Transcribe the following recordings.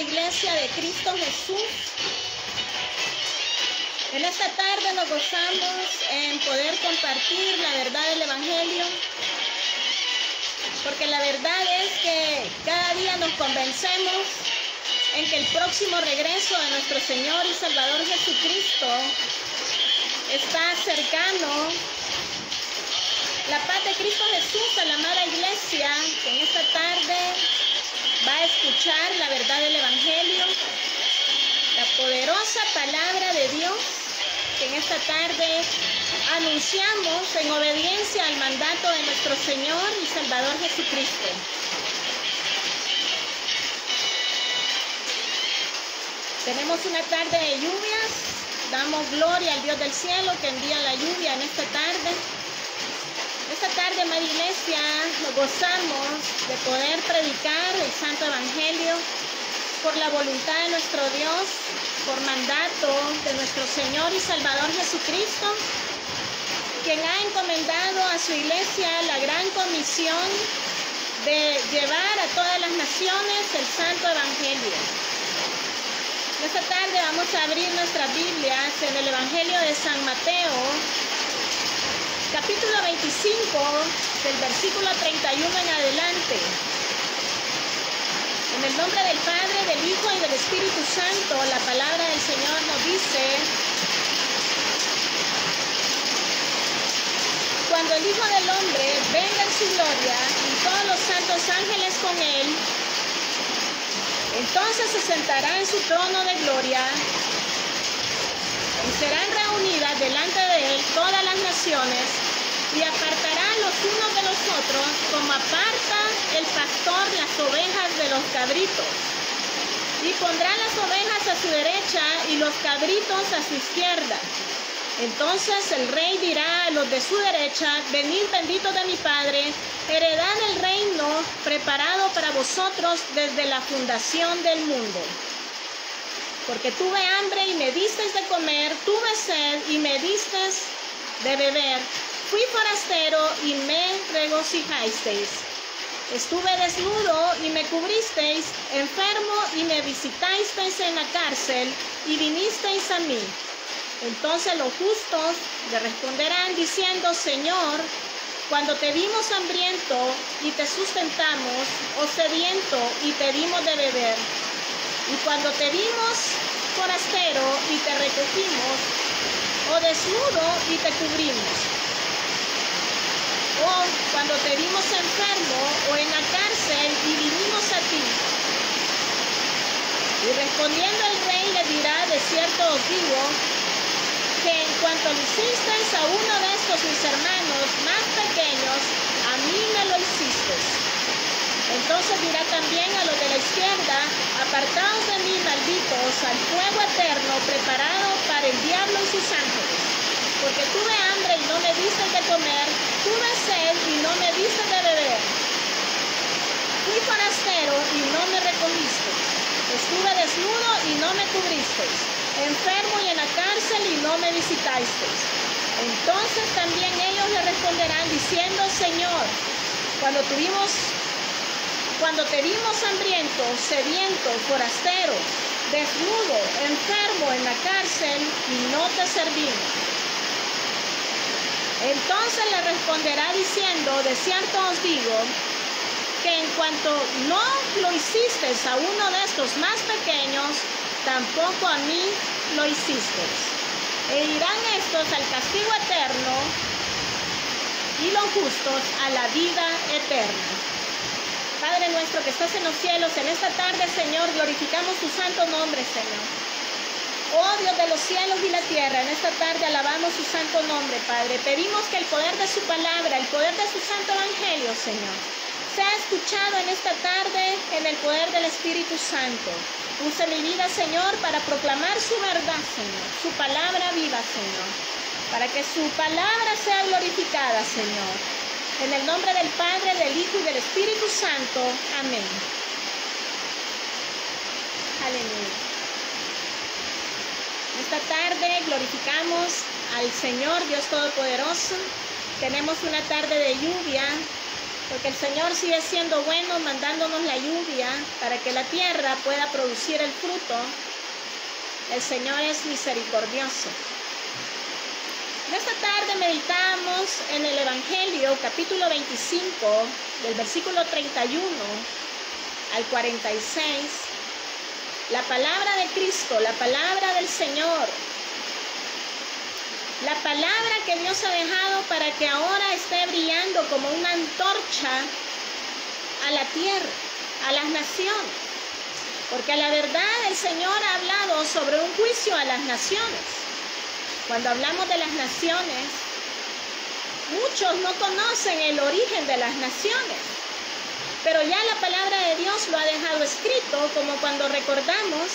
Iglesia de Cristo Jesús. En esta tarde nos gozamos en poder compartir la verdad del Evangelio, porque la verdad es que cada día nos convencemos en que el próximo regreso de nuestro Señor y Salvador Jesucristo está cercano. La paz de Cristo Jesús a la amada Iglesia, que en esta tarde va a escuchar la verdad del Evangelio, la poderosa palabra de Dios, que en esta tarde anunciamos en obediencia al mandato de nuestro Señor y Salvador Jesucristo. Tenemos una tarde de lluvias, damos gloria al Dios del cielo que envía la lluvia en esta tarde. Esta tarde, amada Iglesia, nos gozamos de poder predicar el Santo Evangelio por la voluntad de nuestro Dios, por mandato de nuestro Señor y Salvador Jesucristo, quien ha encomendado a su Iglesia la gran comisión de llevar a todas las naciones el Santo Evangelio. Esta tarde vamos a abrir nuestras Biblias en el Evangelio de San Mateo, capítulo 25, del versículo 31 en adelante. En el nombre del Padre, del Hijo y del Espíritu Santo, la palabra del Señor nos dice: cuando el Hijo del Hombre venga en su gloria y todos los santos ángeles con él, entonces se sentará en su trono de gloria y serán reunidas delante de él todas las naciones, y apartará los unos de los otros, como aparta el pastor las ovejas de los cabritos. Y pondrá las ovejas a su derecha y los cabritos a su izquierda. Entonces el rey dirá a los de su derecha: venid, benditos de mi Padre, heredad el reino preparado para vosotros desde la fundación del mundo. Porque tuve hambre y me disteis de comer, tuve sed y me disteis de beber, fui forastero y me regocijasteis, estuve desnudo y me cubristeis, enfermo y me visitasteis en la cárcel y vinisteis a mí. Entonces los justos le responderán diciendo: Señor, cuando te vimos hambriento y te sustentamos, o sediento y te dimos de beber, y cuando te vimos forastero y te recogimos, o desnudo y te cubrimos, o cuando te vimos enfermo o en la cárcel y vinimos a ti. Y respondiendo el rey le dirá: de cierto os digo, que en cuanto lo hicisteis a uno de estos mis hermanos más pequeños, a mí me lo hicisteis. Entonces dirá también a los de la izquierda: apartaos de mí, malditos, al fuego eterno preparado para el diablo y sus ángeles. Porque tuve hambre y no me disteis de comer, tuve sed y no me disteis de beber, fui forastero y no me recogisteis, estuve desnudo y no me cubristeis, enfermo y en la cárcel y no me visitasteis. Entonces también ellos le responderán diciendo: Señor, cuando te vimos hambriento, sediento, forastero, desnudo, enfermo, en la cárcel y no te servimos. Entonces le responderá diciendo: de cierto os digo, que en cuanto no lo hicisteis a uno de estos más pequeños, tampoco a mí lo hicisteis. E irán estos al castigo eterno y los justos a la vida eterna. Padre nuestro que estás en los cielos, en esta tarde, Señor, glorificamos tu santo nombre, Señor. Oh Dios de los cielos y la tierra, en esta tarde alabamos su santo nombre, Padre. Pedimos que el poder de su palabra, el poder de su santo evangelio, Señor, sea escuchado en esta tarde en el poder del Espíritu Santo. Use mi vida, Señor, para proclamar su verdad, Señor, su palabra viva, Señor, para que su palabra sea glorificada, Señor. En el nombre del Padre, del Hijo y del Espíritu Santo. Amén. Aleluya. Esta tarde glorificamos al Señor Dios Todopoderoso. Tenemos una tarde de lluvia porque el Señor sigue siendo bueno, mandándonos la lluvia para que la tierra pueda producir el fruto. El Señor es misericordioso. En esta tarde meditamos en el Evangelio, capítulo 25, del versículo 31 al 46. La palabra de Cristo, la palabra del Señor. La palabra que Dios ha dejado para que ahora esté brillando como una antorcha a la tierra, a las naciones. Porque a la verdad el Señor ha hablado sobre un juicio a las naciones. Cuando hablamos de las naciones, muchos no conocen el origen de las naciones. Pero ya la palabra de Dios lo ha dejado escrito, como cuando recordamos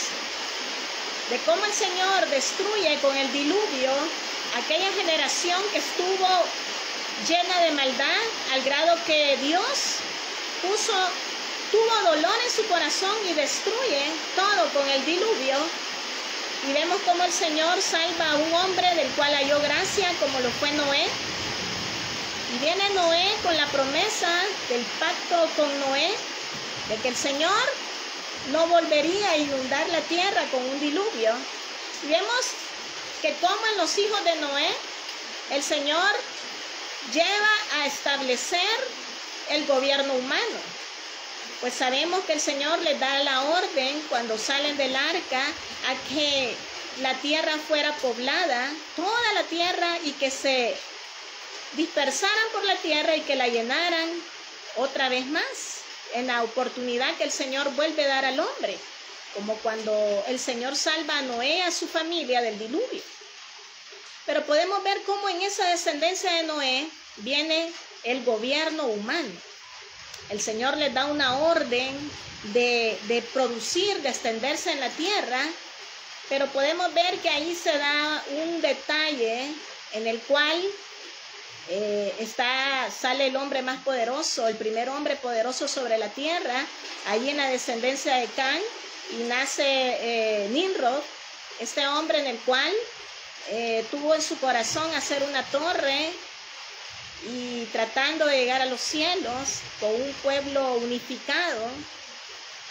de cómo el Señor destruye con el diluvio aquella generación que estuvo llena de maldad, al grado que Dios tuvo dolor en su corazón y destruye todo con el diluvio. Y vemos cómo el Señor salva a un hombre del cual halló gracia, como lo fue Noé. Y viene Noé con la promesa del pacto con Noé, de que el Señor no volvería a inundar la tierra con un diluvio. Y vemos que como en los hijos de Noé, el Señor lleva a establecer el gobierno humano. Pues sabemos que el Señor les da la orden cuando salen del arca a que la tierra fuera poblada, toda la tierra, y que se dispersaran por la tierra y que la llenaran otra vez más, en la oportunidad que el Señor vuelve a dar al hombre, como cuando el Señor salva a Noé y a su familia del diluvio. Pero podemos ver cómo en esa descendencia de Noé viene el gobierno humano. El Señor les da una orden de producir, de extenderse en la tierra, pero podemos ver que ahí se da un detalle en el cual sale el hombre más poderoso, el primer hombre poderoso sobre la tierra, allí en la descendencia de Can, y nace Nimrod, este hombre en el cual tuvo en su corazón hacer una torre y tratando de llegar a los cielos con un pueblo unificado.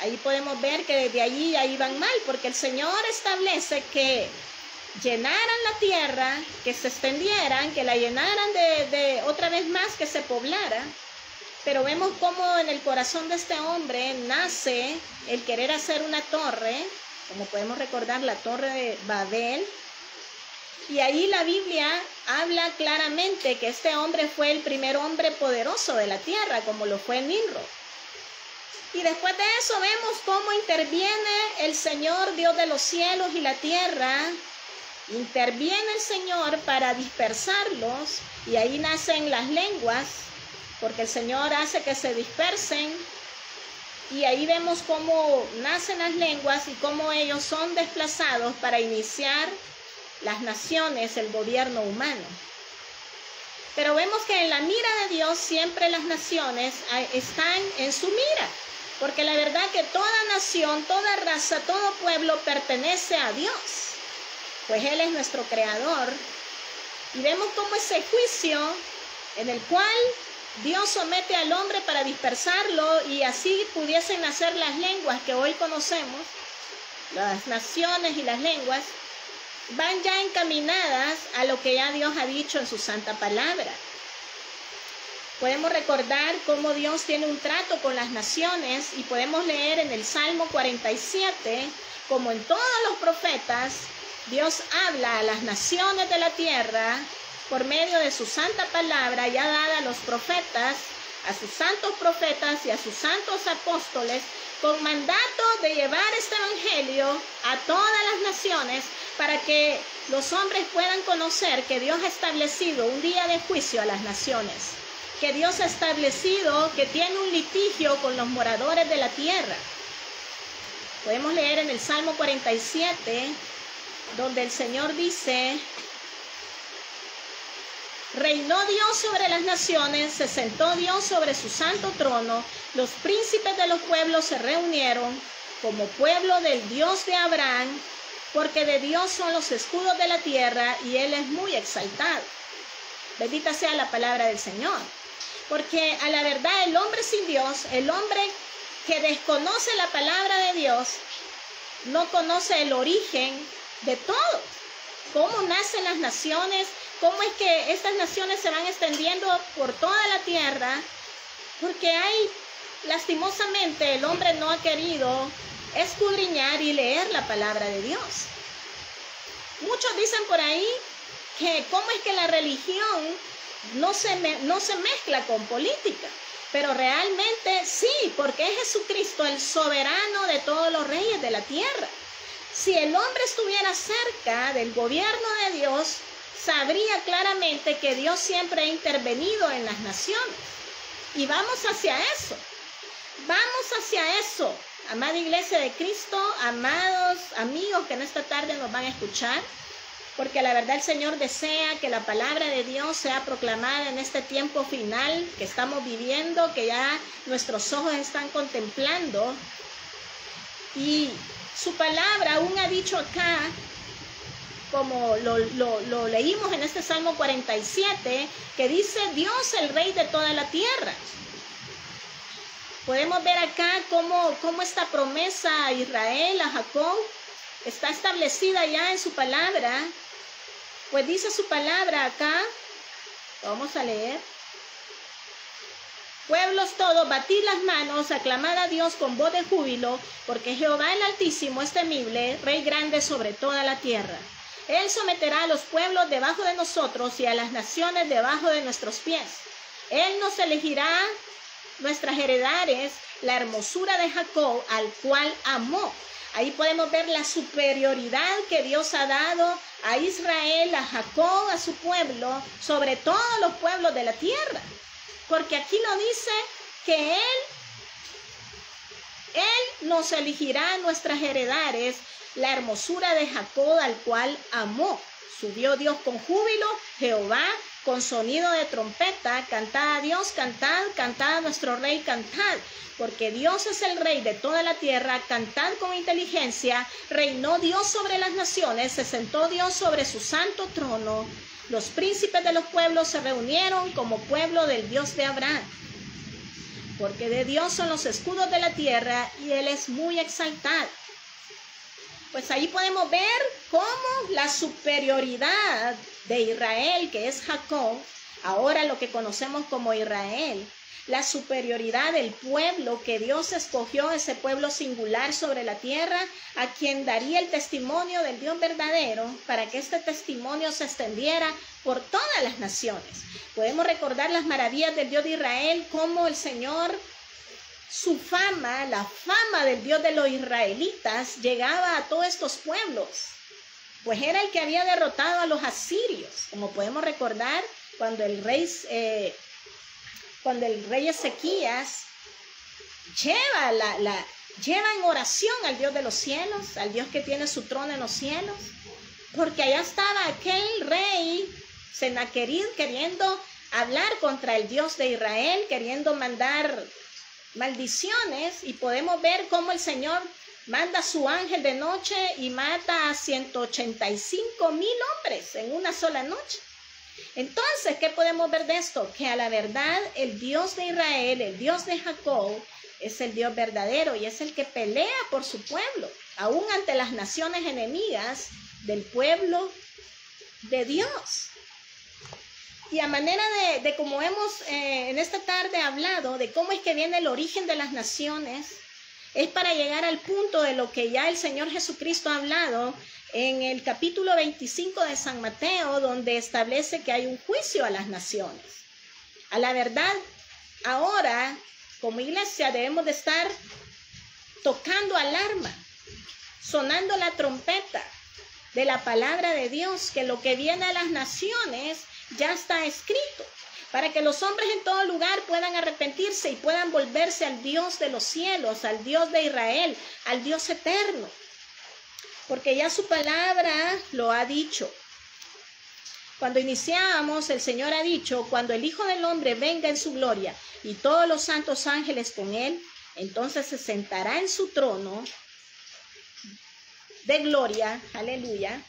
Ahí podemos ver que desde allí ya iban mal, porque el Señor establece que llenaran la tierra, que se extendieran, que la llenaran de otra vez más, que se poblara. Pero vemos cómo en el corazón de este hombre nace el querer hacer una torre, como podemos recordar la torre de Babel. Y ahí la Biblia habla claramente que este hombre fue el primer hombre poderoso de la tierra, como lo fue Nimrod. Y después de eso vemos cómo interviene el Señor, Dios de los cielos y la tierra. Interviene el Señor para dispersarlos, y ahí nacen las lenguas, porque el Señor hace que se dispersen. Y ahí vemos cómo nacen las lenguas y cómo ellos son desplazados para iniciar las naciones, el gobierno humano. Pero vemos que en la mira de Dios siempre las naciones están en su mira, porque la verdad que toda nación, toda raza, todo pueblo pertenece a Dios, pues Él es nuestro creador. Y vemos cómo ese juicio en el cual Dios somete al hombre para dispersarlo, y así pudiesen nacer las lenguas que hoy conocemos, las naciones y las lenguas, van ya encaminadas a lo que ya Dios ha dicho en su santa palabra. Podemos recordar cómo Dios tiene un trato con las naciones, y podemos leer en el Salmo 47, como en todos los profetas, Dios habla a las naciones de la tierra por medio de su santa palabra ya dada a los profetas, a sus santos profetas y a sus santos apóstoles, con mandato de llevar este evangelio a todas las naciones, para que los hombres puedan conocer que Dios ha establecido un día de juicio a las naciones, que Dios ha establecido que tiene un litigio con los moradores de la tierra. Podemos leer en el Salmo 47, donde el Señor dice: reinó Dios sobre las naciones, se sentó Dios sobre su santo trono, los príncipes de los pueblos se reunieron como pueblo del Dios de Abraham, porque de Dios son los escudos de la tierra y Él es muy exaltado. Bendita sea la palabra del Señor. Porque a la verdad el hombre sin Dios, el hombre que desconoce la palabra de Dios, no conoce el origen de todo. Cómo nacen las naciones, cómo es que estas naciones se van extendiendo por toda la tierra, porque lastimosamente, el hombre no ha querido escudriñar y leer la palabra de Dios. Muchos dicen por ahí que cómo es que la religión no se mezcla con política, pero realmente sí, porque es Jesucristo el soberano de todos los reyes de la tierra. Si el hombre estuviera cerca del gobierno de Dios, sabría claramente que Dios siempre ha intervenido en las naciones. Y vamos hacia eso. Vamos hacia eso. Amada Iglesia de Cristo, amados amigos que en esta tarde nos van a escuchar, porque la verdad el Señor desea que la palabra de Dios sea proclamada en este tiempo final que estamos viviendo, que ya nuestros ojos están contemplando. Y su palabra aún ha dicho acá, como lo leímos en este Salmo 47, que dice Dios el Rey de toda la tierra. Podemos ver acá cómo esta promesa a Israel, a Jacob, está establecida ya en su palabra. Pues dice su palabra acá, vamos a leer. Pueblos todos, batid las manos, aclamad a Dios con voz de júbilo, porque Jehová el Altísimo es temible, Rey grande sobre toda la tierra. Él someterá a los pueblos debajo de nosotros y a las naciones debajo de nuestros pies. Él nos elegirá nuestras heredades, la hermosura de Jacob, al cual amó. Ahí podemos ver la superioridad que Dios ha dado a Israel, a Jacob, a su pueblo, sobre todos los pueblos de la tierra. Porque aquí lo dice que Él nos elegirá nuestras heredades, la hermosura de Jacob, al cual amó. Subió Dios con júbilo, Jehová con sonido de trompeta. Cantad a Dios, cantad, cantad a nuestro Rey, cantad. Porque Dios es el Rey de toda la tierra, cantad con inteligencia. Reinó Dios sobre las naciones, se sentó Dios sobre su santo trono. Los príncipes de los pueblos se reunieron como pueblo del Dios de Abraham. Porque de Dios son los escudos de la tierra y Él es muy exaltado. Pues ahí podemos ver cómo la superioridad de Israel, que es Jacob, ahora lo que conocemos como Israel, la superioridad del pueblo que Dios escogió, ese pueblo singular sobre la tierra, a quien daría el testimonio del Dios verdadero, para que este testimonio se extendiera por todas las naciones. Podemos recordar las maravillas del Dios de Israel, cómo el Señor, su fama, la fama del Dios de los israelitas, llegaba a todos estos pueblos, pues era el que había derrotado a los asirios, como podemos recordar cuando el rey Ezequías lleva en oración al Dios de los cielos, al Dios que tiene su trono en los cielos, porque allá estaba aquel rey Sennacherib queriendo hablar contra el Dios de Israel, queriendo mandar maldiciones, y podemos ver cómo el Señor manda a su ángel de noche y mata a 185,000 hombres en una sola noche. Entonces, ¿qué podemos ver de esto? Que a la verdad el Dios de Israel, el Dios de Jacob, es el Dios verdadero y es el que pelea por su pueblo, aún ante las naciones enemigas del pueblo de Dios. Y a manera de como hemos en esta tarde hablado, de cómo es que viene el origen de las naciones, es para llegar al punto de lo que ya el Señor Jesucristo ha hablado en el capítulo 25 de San Mateo, donde establece que hay un juicio a las naciones. A la verdad, ahora, como iglesia, debemos de estar tocando alarma, sonando la trompeta de la palabra de Dios, que lo que viene a las naciones ya está escrito, para que los hombres en todo lugar puedan arrepentirse y puedan volverse al Dios de los cielos, al Dios de Israel, al Dios eterno. Porque ya su palabra lo ha dicho. Cuando iniciábamos, el Señor ha dicho, cuando el Hijo del Hombre venga en su gloria y todos los santos ángeles con él, entonces se sentará en su trono de gloria, aleluya,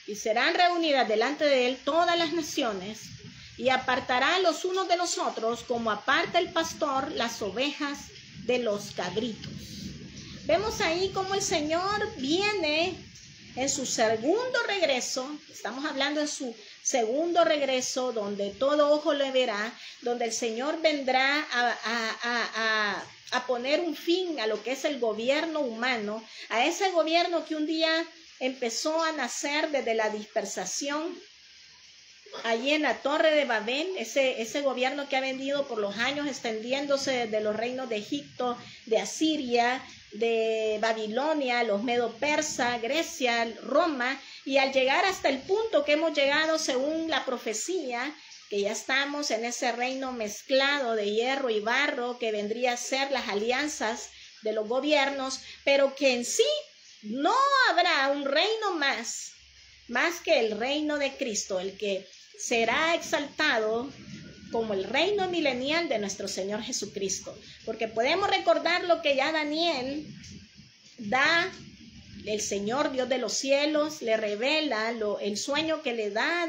y serán reunidas delante de él todas las naciones, y apartará los unos de los otros, como aparta el pastor las ovejas de los cabritos. Vemos ahí cómo el Señor viene en su segundo regreso. Estamos hablando en su segundo regreso, donde todo ojo le verá, donde el Señor vendrá a poner un fin a lo que es el gobierno humano, a ese gobierno que un día empezó a nacer desde la dispersación allí en la Torre de Babel, ese gobierno que ha venido por los años extendiéndose desde los reinos de Egipto, de Asiria, de Babilonia, los medo-persa, Grecia, Roma, y al llegar hasta el punto que hemos llegado según la profecía, que ya estamos en ese reino mezclado de hierro y barro, que vendría a ser las alianzas de los gobiernos, pero que en sí no habrá un reino más que el reino de Cristo, el que será exaltado como el reino milenial de nuestro Señor Jesucristo. Porque podemos recordar lo que ya Daniel da, el Señor Dios de los cielos le revela el sueño que le da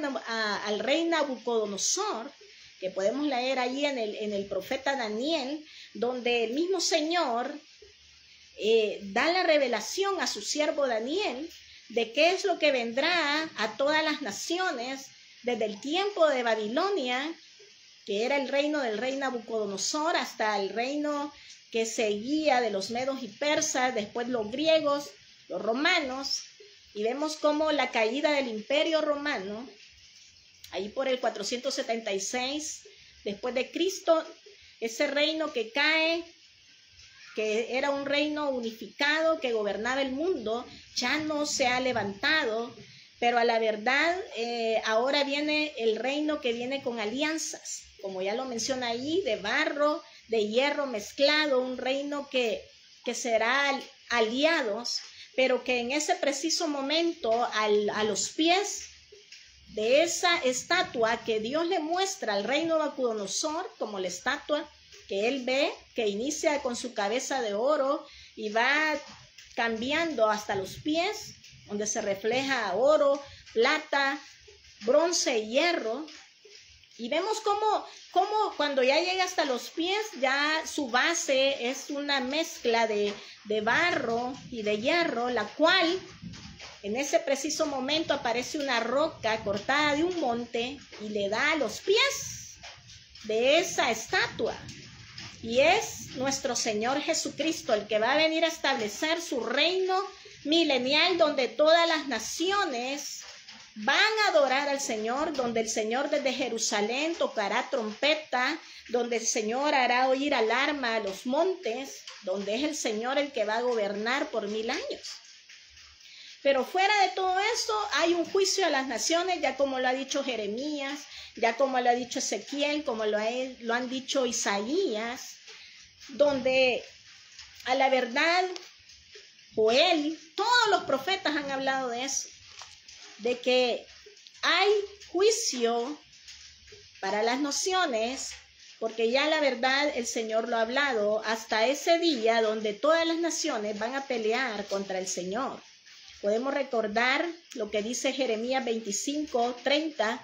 al rey Nabucodonosor, que podemos leer allí en el profeta Daniel, donde el mismo Señor da la revelación a su siervo Daniel de qué es lo que vendrá a todas las naciones desde el tiempo de Babilonia, que era el reino del rey Nabucodonosor, hasta el reino que seguía de los medos y persas, después los griegos, los romanos, y vemos cómo la caída del imperio romano, ahí por el 476 después de Cristo, ese reino que cae, que era un reino unificado que gobernaba el mundo, ya no se ha levantado, pero a la verdad ahora viene el reino que viene con alianzas, como ya lo menciona ahí, de barro, de hierro mezclado, un reino que será aliados, pero que en ese preciso momento a los pies de esa estatua que Dios le muestra al rey Nabucodonosor, como la estatua que él ve, que inicia con su cabeza de oro y va cambiando hasta los pies, donde se refleja oro, plata, bronce y hierro. Y vemos cómo cuando ya llega hasta los pies, ya su base es una mezcla de barro y de hierro, la cual en ese preciso momento aparece una roca cortada de un monte y le da a los pies de esa estatua. Y es nuestro Señor Jesucristo el que va a venir a establecer su reino milenial, donde todas las naciones van a adorar al Señor, donde el Señor desde Jerusalén tocará trompeta, donde el Señor hará oír alarma a los montes, donde es el Señor el que va a gobernar por 1000 años. Pero fuera de todo eso hay un juicio a las naciones, ya como lo ha dicho Jeremías, ya como lo ha dicho Ezequiel, como lo han dicho Isaías, donde a la verdad Joel, todos los profetas han hablado de eso, de que hay juicio para las naciones, porque ya la verdad el Señor lo ha hablado, hasta ese día donde todas las naciones van a pelear contra el Señor. Podemos recordar lo que dice Jeremías 25:30,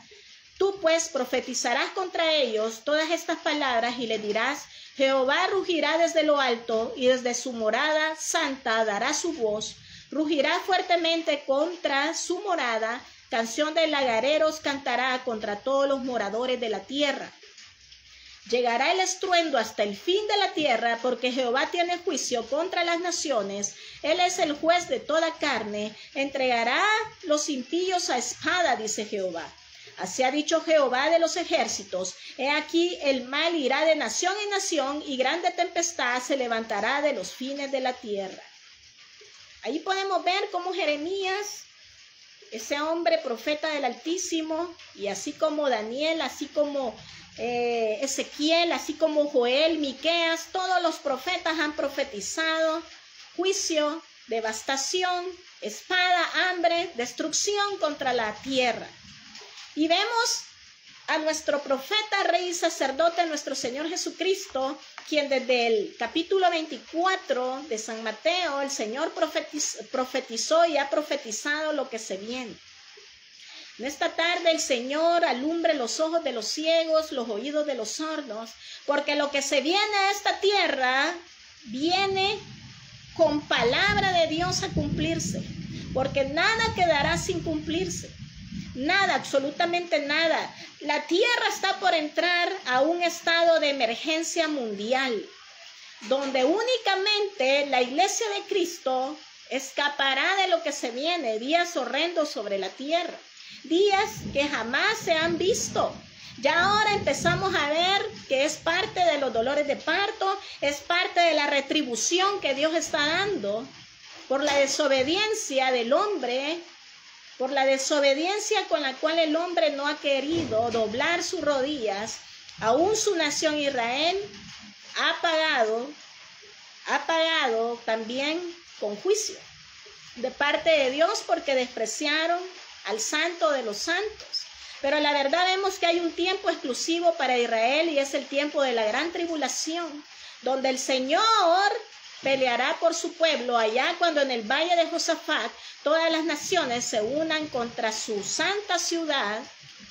tú pues profetizarás contra ellos todas estas palabras y le dirás, Jehová rugirá desde lo alto y desde su morada santa dará su voz, rugirá fuertemente contra su morada, canción de lagareros cantará contra todos los moradores de la tierra. Llegará el estruendo hasta el fin de la tierra, porque Jehová tiene juicio contra las naciones. Él es el juez de toda carne. Entregará los impíos a espada, dice Jehová. Así ha dicho Jehová de los ejércitos. He aquí el mal irá de nación en nación, y grande tempestad se levantará de los fines de la tierra. Ahí podemos ver cómo Jeremías, ese hombre profeta del Altísimo, y así como Daniel, así como Ezequiel, así como Joel, Miqueas, todos los profetas han profetizado juicio, devastación, espada, hambre, destrucción contra la tierra. Y vemos a nuestro profeta, rey y sacerdote, nuestro Señor Jesucristo, quien desde el capítulo 24 de San Mateo, el Señor profetizó y ha profetizado lo que se viene. En esta tarde el Señor alumbre los ojos de los ciegos, los oídos de los sordos, porque lo que se viene a esta tierra viene con palabra de Dios a cumplirse, porque nada quedará sin cumplirse. Nada, absolutamente nada. La tierra está por entrar a un estado de emergencia mundial, donde únicamente la iglesia de Cristo escapará de lo que se viene, días horrendos sobre la tierra, días que jamás se han visto. Ya ahora empezamos a ver que es parte de los dolores de parto, es parte de la retribución que Dios está dando por la desobediencia del hombre, por la desobediencia con la cual el hombre no ha querido doblar sus rodillas. Aún su nación Israel ha pagado también con juicio de parte de Dios, porque despreciaron al Santo de los santos. Pero la verdad vemos que hay un tiempo exclusivo para Israel, y es el tiempo de la gran tribulación, donde el Señor peleará por su pueblo, allá cuando en el valle de Josafat todas las naciones se unan contra su santa ciudad,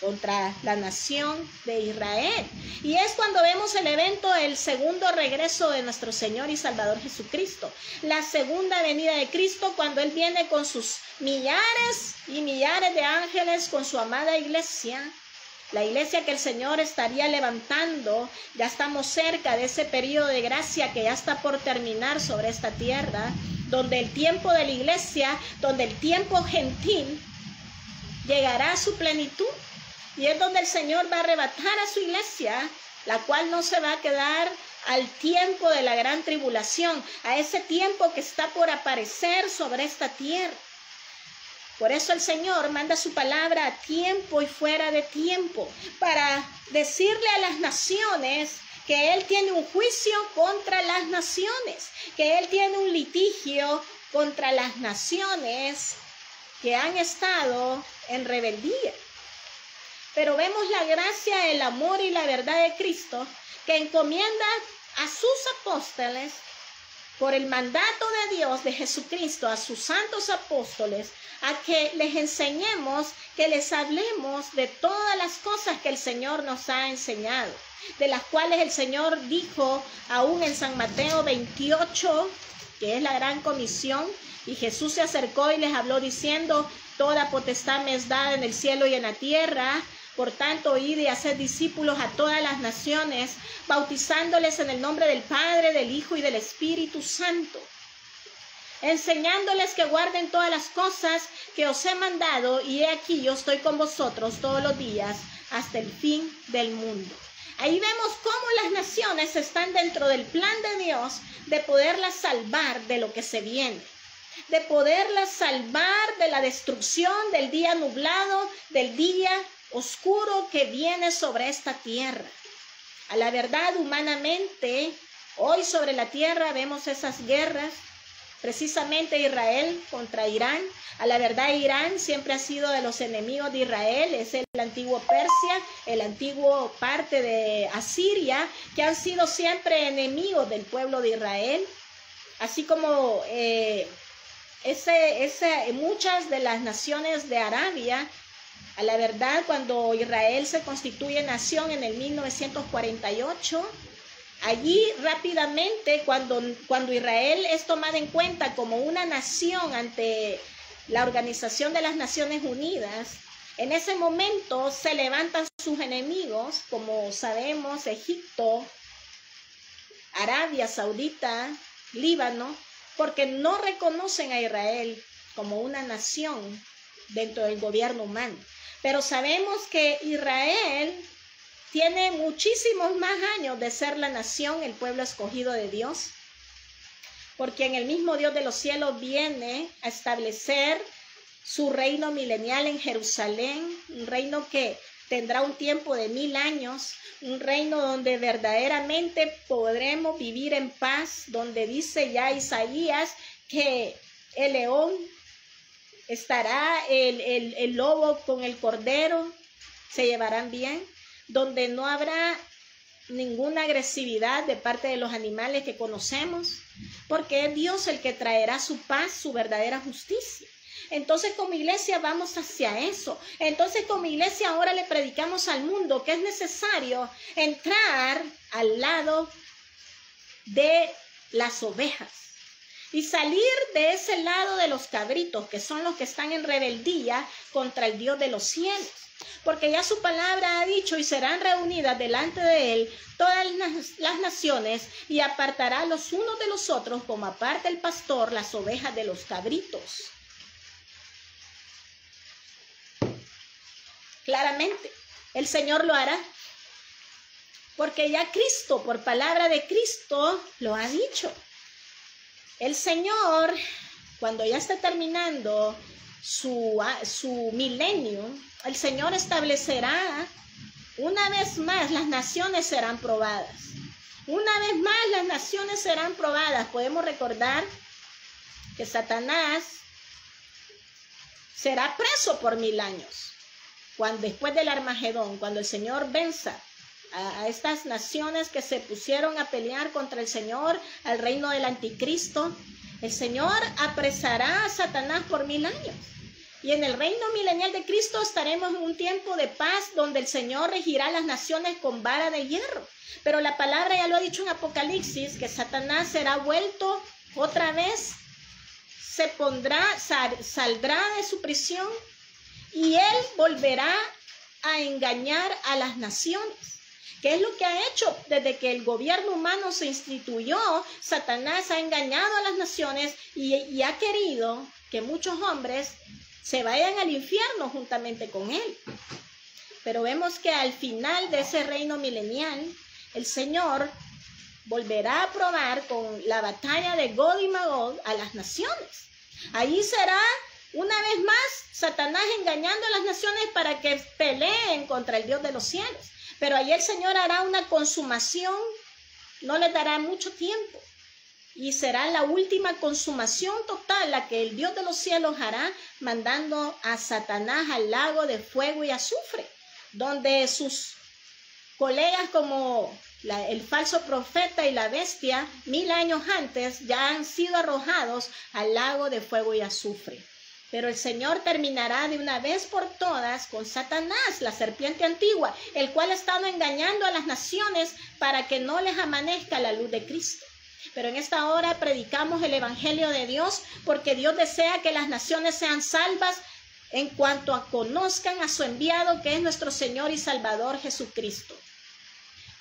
contra la nación de Israel. Y es cuando vemos el evento, el segundo regreso de nuestro Señor y Salvador Jesucristo, la segunda venida de Cristo, cuando Él viene con sus millares y millares de ángeles, con su amada iglesia, la iglesia que el Señor estaría levantando. Ya estamos cerca de ese periodo de gracia que ya está por terminar sobre esta tierra, donde el tiempo de la iglesia, donde el tiempo gentil llegará a su plenitud. Y es donde el Señor va a arrebatar a su iglesia, la cual no se va a quedar al tiempo de la gran tribulación, a ese tiempo que está por aparecer sobre esta tierra. Por eso el Señor manda su palabra a tiempo y fuera de tiempo, para decirle a las naciones que Él tiene un juicio contra las naciones, que Él tiene un litigio contra las naciones que han estado en rebeldía. Pero vemos la gracia, el amor y la verdad de Cristo, que encomienda a sus apóstoles, por el mandato de Dios, de Jesucristo, a sus santos apóstoles, a que les enseñemos, que les hablemos de todas las cosas que el Señor nos ha enseñado, de las cuales el Señor dijo aún en San Mateo 28, que es la gran comisión, y Jesús se acercó y les habló diciendo: toda potestad me es dada en el cielo y en la tierra. Por tanto, id y haced discípulos a todas las naciones, bautizándoles en el nombre del Padre, del Hijo y del Espíritu Santo, enseñándoles que guarden todas las cosas que os he mandado, y he aquí yo estoy con vosotros todos los días hasta el fin del mundo. Ahí vemos cómo las naciones están dentro del plan de Dios de poderlas salvar de lo que se viene, de poderlas salvar de la destrucción, del día nublado, del día oscuro que viene sobre esta tierra. A la verdad, humanamente, hoy sobre la tierra vemos esas guerras, precisamente Israel contra Irán. A la verdad, Irán siempre ha sido de los enemigos de Israel, es el antiguo Persia, el antiguo parte de Asiria, que han sido siempre enemigos del pueblo de Israel, así como muchas de las naciones de Arabia. A la verdad, cuando Israel se constituye nación en el 1948, allí rápidamente, cuando Israel es tomada en cuenta como una nación ante la Organización de las Naciones Unidas, en ese momento se levantan sus enemigos, como sabemos, Egipto, Arabia Saudita, Líbano, porque no reconocen a Israel como una nación dentro del gobierno humano. Pero sabemos que Israel tiene muchísimos más años de ser la nación, el pueblo escogido de Dios, porque en el mismo Dios de los cielos viene a establecer su reino milenial en Jerusalén, un reino que tendrá un tiempo de 1000 años, un reino donde verdaderamente podremos vivir en paz, donde dice ya Isaías que el león estará, el lobo con el cordero se llevarán bien, donde no habrá ninguna agresividad de parte de los animales que conocemos, porque es Dios el que traerá su paz, su verdadera justicia. Entonces como iglesia vamos hacia eso. Entonces como iglesia ahora le predicamos al mundo que es necesario entrar al lado de las ovejas y salir de ese lado de los cabritos, que son los que están en rebeldía contra el Dios de los cielos. Porque ya su palabra ha dicho, y serán reunidas delante de él todas las naciones, y apartará los unos de los otros, como aparta el pastor las ovejas de los cabritos. Claramente, el Señor lo hará. Porque ya Cristo, por palabra de Cristo, lo ha dicho. El Señor, cuando ya esté terminando su milenio, el Señor establecerá una vez más, las naciones serán probadas. Una vez más las naciones serán probadas. Podemos recordar que Satanás será preso por 1000 años. Después del Armagedón, cuando el Señor venza a estas naciones que se pusieron a pelear contra el Señor, al reino del anticristo, el Señor apresará a Satanás por 1000 años. Y en el reino milenial de Cristo estaremos en un tiempo de paz donde el Señor regirá las naciones con vara de hierro. Pero la palabra ya lo ha dicho en Apocalipsis, que Satanás será vuelto otra vez, saldrá de su prisión y él volverá a engañar a las naciones. ¿Qué es lo que ha hecho? Desde que el gobierno humano se instituyó, Satanás ha engañado a las naciones y ha querido que muchos hombres se vayan al infierno juntamente con él. Pero vemos que al final de ese reino milenial, el Señor volverá a probar con la batalla de Gog y Magog a las naciones. Allí será una vez más Satanás engañando a las naciones para que peleen contra el Dios de los cielos. Pero allí el Señor hará una consumación, no les dará mucho tiempo. Y será la última consumación total la que el Dios de los cielos hará, mandando a Satanás al lago de fuego y azufre, donde sus colegas como el falso profeta y la bestia 1000 años antes ya han sido arrojados al lago de fuego y azufre. Pero el Señor terminará de una vez por todas con Satanás, la serpiente antigua, el cual ha estado engañando a las naciones para que no les amanezca la luz de Cristo. Pero en esta hora predicamos el Evangelio de Dios porque Dios desea que las naciones sean salvas en cuanto a conozcan a su enviado, que es nuestro Señor y Salvador Jesucristo.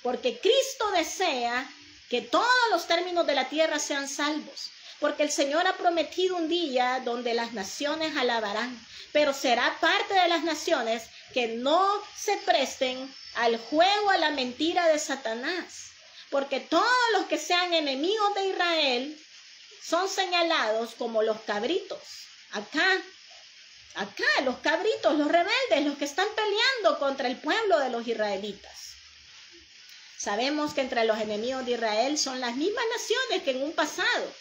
Porque Cristo desea que todos los términos de la tierra sean salvos. Porque el Señor ha prometido un día donde las naciones alabarán, pero será parte de las naciones que no se presten al juego, a la mentira de Satanás. Porque todos los que sean enemigos de Israel son señalados como los cabritos. Acá, los cabritos, los rebeldes, los que están peleando contra el pueblo de los israelitas. Sabemos que entre los enemigos de Israel son las mismas naciones que en un pasado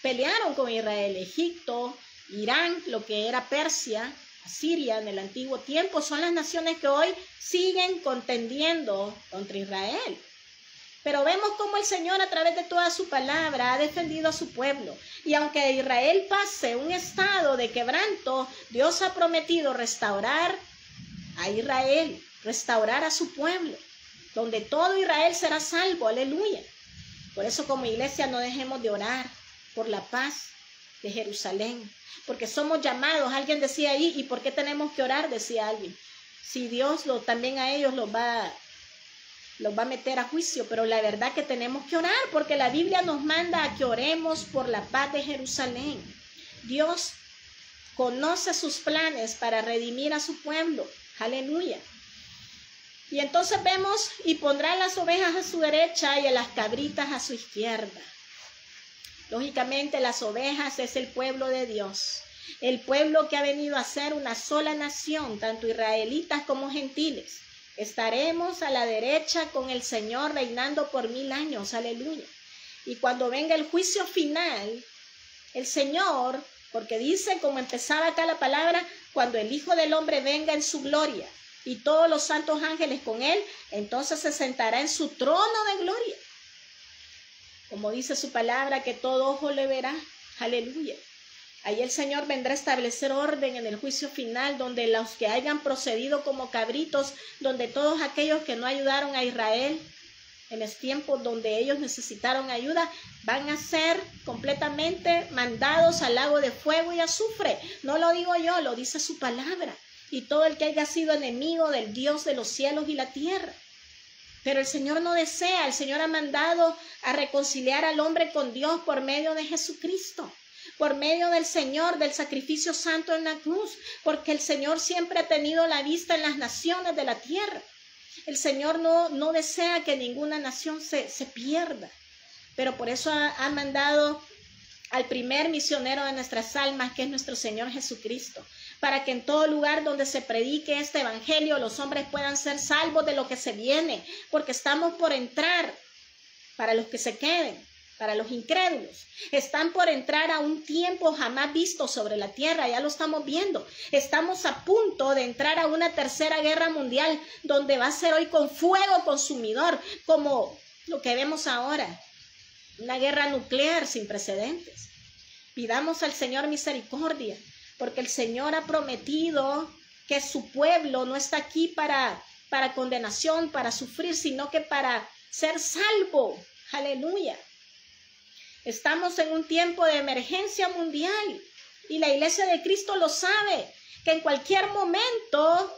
pelearon con Israel: Egipto, Irán, lo que era Persia, Asiria en el antiguo tiempo. Son las naciones que hoy siguen contendiendo contra Israel. Pero vemos cómo el Señor a través de toda su palabra ha defendido a su pueblo. Y aunque Israel pase un estado de quebranto, Dios ha prometido restaurar a Israel, restaurar a su pueblo, donde todo Israel será salvo. Aleluya. Por eso como iglesia no dejemos de orar por la paz de Jerusalén, porque somos llamados. Alguien decía ahí, ¿y por qué tenemos que orar? Decía alguien. Si Dios también a ellos los va a meter a juicio, pero la verdad que tenemos que orar, porque la Biblia nos manda a que oremos por la paz de Jerusalén. Dios conoce sus planes para redimir a su pueblo. Aleluya. Y entonces vemos, y pondrá las ovejas a su derecha y a las cabritas a su izquierda. Lógicamente las ovejas es el pueblo de Dios, el pueblo que ha venido a ser una sola nación, tanto israelitas como gentiles. Estaremos a la derecha con el Señor reinando por 1000 años, aleluya. Y cuando venga el juicio final, el Señor, porque dice, como empezaba acá la palabra, cuando el Hijo del Hombre venga en su gloria y todos los santos ángeles con él, entonces se sentará en su trono de gloria. Como dice su palabra, que todo ojo le verá, aleluya. Ahí el Señor vendrá a establecer orden en el juicio final, donde los que hayan procedido como cabritos, donde todos aquellos que no ayudaron a Israel en los tiempos donde ellos necesitaron ayuda, van a ser completamente mandados al lago de fuego y azufre. No lo digo yo, lo dice su palabra. Y todo el que haya sido enemigo del Dios de los cielos y la tierra. Pero el Señor no desea, el Señor ha mandado a reconciliar al hombre con Dios por medio de Jesucristo, por medio del Señor, del sacrificio santo en la cruz, porque el Señor siempre ha tenido la vista en las naciones de la tierra. El Señor no desea que ninguna nación se pierda, pero por eso ha mandado al primer misionero de nuestras almas, que es nuestro Señor Jesucristo, para que en todo lugar donde se predique este evangelio, los hombres puedan ser salvos de lo que se viene, porque estamos por entrar, para los que se queden, para los incrédulos, están por entrar a un tiempo jamás visto sobre la tierra, ya lo estamos viendo. Estamos a punto de entrar a una tercera guerra mundial, donde va a ser hoy con fuego consumidor, como lo que vemos ahora, una guerra nuclear sin precedentes. Pidamos al Señor misericordia, porque el Señor ha prometido que su pueblo no está aquí para condenación, para sufrir, sino que para ser salvo. Aleluya. Estamos en un tiempo de emergencia mundial y la iglesia de Cristo lo sabe, que en cualquier momento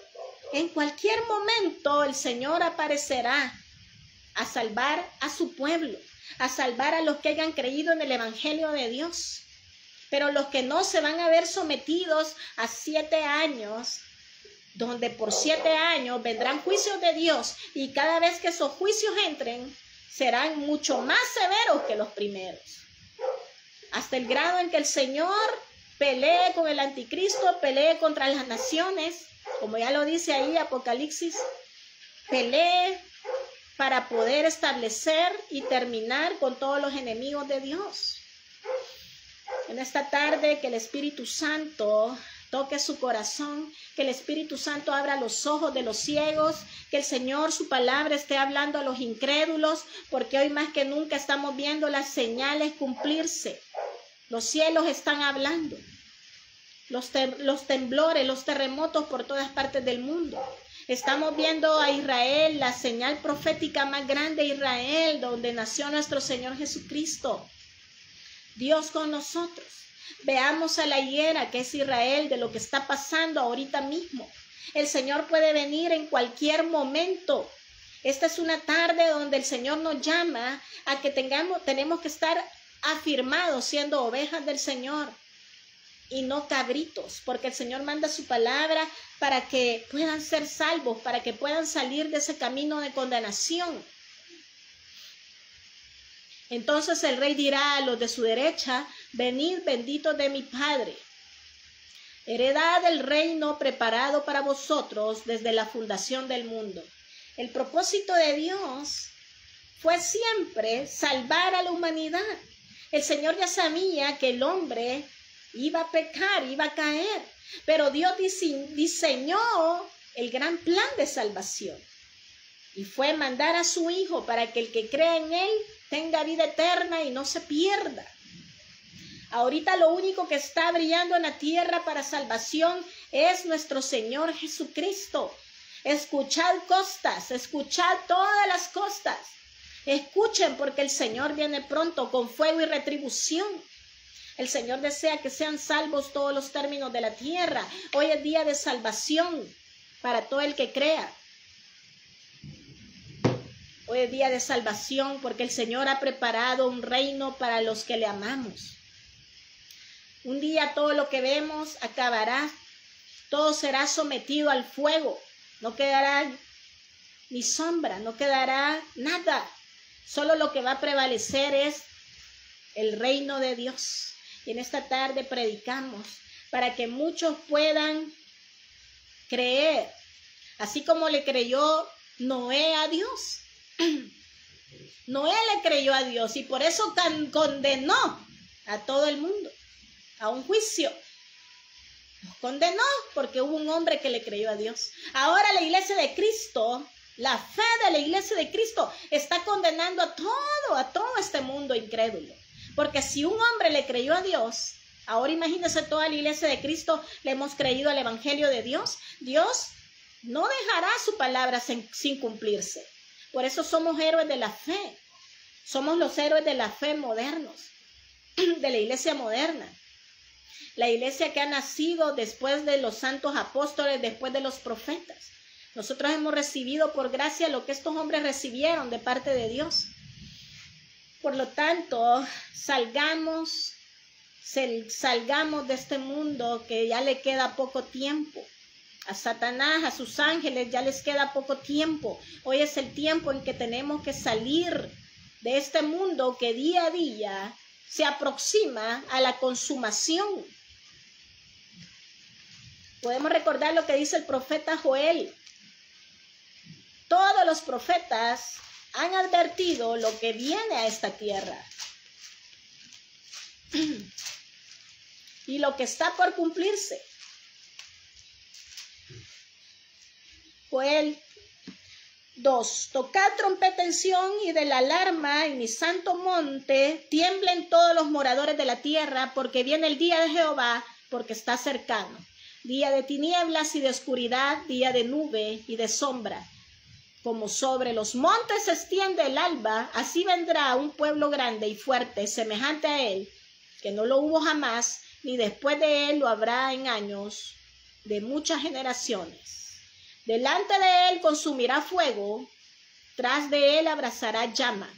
el Señor aparecerá a salvar a su pueblo, a salvar a los que hayan creído en el evangelio de Dios. Pero los que no se van a ver sometidos a 7 años, donde por 7 años vendrán juicios de Dios, y cada vez que esos juicios entren, serán mucho más severos que los primeros. Hasta el grado en que el Señor pelee con el anticristo, pelee contra las naciones, como ya lo dice ahí Apocalipsis, pelee para poder establecer y terminar con todos los enemigos de Dios. En esta tarde, que el Espíritu Santo toque su corazón, que el Espíritu Santo abra los ojos de los ciegos, que el Señor, su palabra, esté hablando a los incrédulos, porque hoy más que nunca estamos viendo las señales cumplirse. Los cielos están hablando, los temblores, los terremotos por todas partes del mundo. Estamos viendo a Israel, la señal profética más grande de Israel, donde nació nuestro Señor Jesucristo. Dios con nosotros. Veamos a la higuera que es Israel, de lo que está pasando ahorita mismo. El Señor puede venir en cualquier momento. Esta es una tarde donde el Señor nos llama a que tenemos que estar afirmados siendo ovejas del Señor y no cabritos, porque el Señor manda su palabra para que puedan ser salvos, para que puedan salir de ese camino de condenación. Entonces el rey dirá a los de su derecha: venid, benditos de mi Padre, heredad del reino preparado para vosotros desde la fundación del mundo. El propósito de Dios fue siempre salvar a la humanidad. El Señor ya sabía que el hombre iba a pecar, iba a caer, pero Dios diseñó el gran plan de salvación. Y fue mandar a su Hijo para que el que crea en Él tenga vida eterna y no se pierda. Ahorita lo único que está brillando en la tierra para salvación es nuestro Señor Jesucristo. Escuchad costas, escuchad todas las costas. Escuchen, porque el Señor viene pronto con fuego y retribución. El Señor desea que sean salvos todos los términos de la tierra. Hoy es día de salvación para todo el que crea. Hoy es día de salvación porque el Señor ha preparado un reino para los que le amamos. Un día todo lo que vemos acabará. Todo será sometido al fuego. No quedará ni sombra, no quedará nada. Solo lo que va a prevalecer es el reino de Dios. Y en esta tarde predicamos para que muchos puedan creer, así como le creyó Noé a Dios. Noé le creyó a Dios y por eso condenó a todo el mundo a un juicio. Los condenó porque hubo un hombre que le creyó a Dios. Ahora la iglesia de Cristo, la fe de la iglesia de Cristo está condenando a todo este mundo incrédulo. Porque si un hombre le creyó a Dios, Ahora imagínense toda la iglesia de Cristo, le hemos creído al Evangelio de Dios. Dios no dejará su palabra sin cumplirse. Por eso somos héroes de la fe. Somos los héroes de la fe modernos, de la iglesia moderna. La iglesia que ha nacido después de los santos apóstoles, después de los profetas. Nosotros hemos recibido por gracia lo que estos hombres recibieron de parte de Dios. Por lo tanto, salgamos de este mundo que ya le queda poco tiempo. A Satanás, a sus ángeles ya les queda poco tiempo. Hoy es el tiempo en que tenemos que salir de este mundo que día a día se aproxima a la consumación. Podemos recordar lo que dice el profeta Joel. Todos los profetas han advertido lo que viene a esta tierra y lo que está por cumplirse. Joel 2. Tocad trompeta en Sión y de la alarma en mi santo monte, tiemblen todos los moradores de la tierra, porque viene el día de Jehová, porque está cercano. Día de tinieblas y de oscuridad, día de nube y de sombra. Como sobre los montes se extiende el alba, así vendrá un pueblo grande y fuerte, semejante a él, que no lo hubo jamás, ni después de él lo habrá en años de muchas generaciones. Delante de él consumirá fuego, tras de él abrazará llama.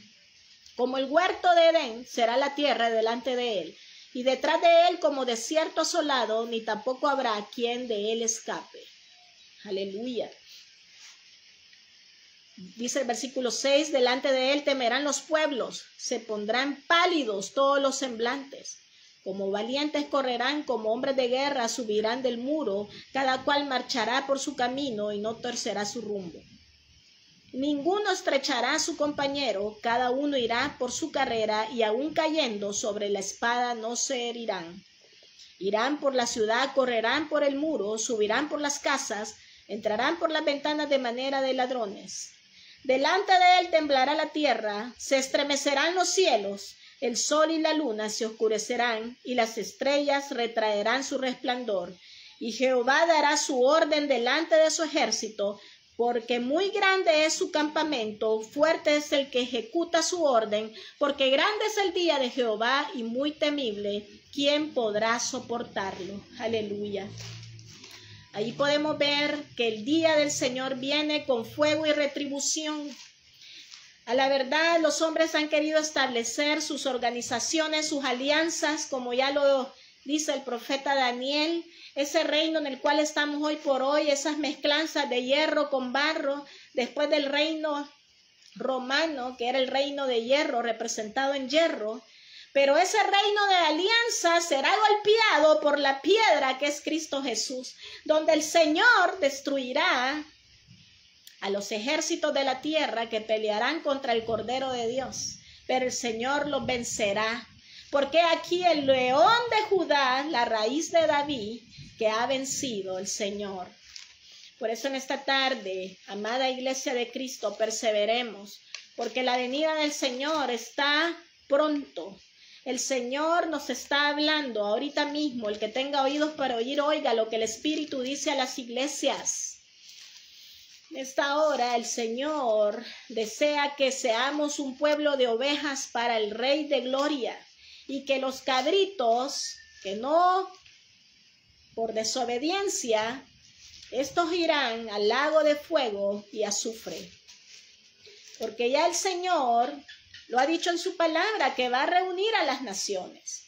Como el huerto de Edén será la tierra delante de él, y detrás de él como desierto asolado, ni tampoco habrá quien de él escape. Aleluya. Dice el versículo 6, delante de él temerán los pueblos, se pondrán pálidos todos los semblantes. Como valientes correrán, como hombres de guerra subirán del muro, cada cual marchará por su camino y no torcerá su rumbo. Ninguno estrechará a su compañero, cada uno irá por su carrera, y aun cayendo sobre la espada no se herirán. Irán por la ciudad, correrán por el muro, subirán por las casas, entrarán por las ventanas de manera de ladrones. Delante de él temblará la tierra, se estremecerán los cielos, el sol y la luna se oscurecerán, y las estrellas retraerán su resplandor. Y Jehová dará su orden delante de su ejército, porque muy grande es su campamento, fuerte es el que ejecuta su orden, porque grande es el día de Jehová y muy temible, ¿quién podrá soportarlo? Aleluya. Ahí podemos ver que el día del Señor viene con fuego y retribución. A la verdad, los hombres han querido establecer sus organizaciones, sus alianzas, como ya lo dice el profeta Daniel, ese reino en el cual estamos hoy por hoy, esas mezclanzas de hierro con barro, después del reino romano, que era el reino de hierro, representado en hierro. Pero ese reino de alianza será golpeado por la piedra que es Cristo Jesús, donde el Señor destruirá a los ejércitos de la tierra que pelearán contra el Cordero de Dios. Pero el Señor los vencerá, porque aquí el león de Judá, la raíz de David, que ha vencido el Señor. Por eso en esta tarde, amada iglesia de Cristo, perseveremos, porque la venida del Señor está pronto. El Señor nos está hablando ahorita mismo. El que tenga oídos para oír, oiga lo que el Espíritu dice a las iglesias. En esta hora el Señor desea que seamos un pueblo de ovejas para el Rey de Gloria, y que los cabritos, que no por desobediencia, estos irán al lago de fuego y azufre. Porque ya el Señor lo ha dicho en su palabra, que va a reunir a las naciones.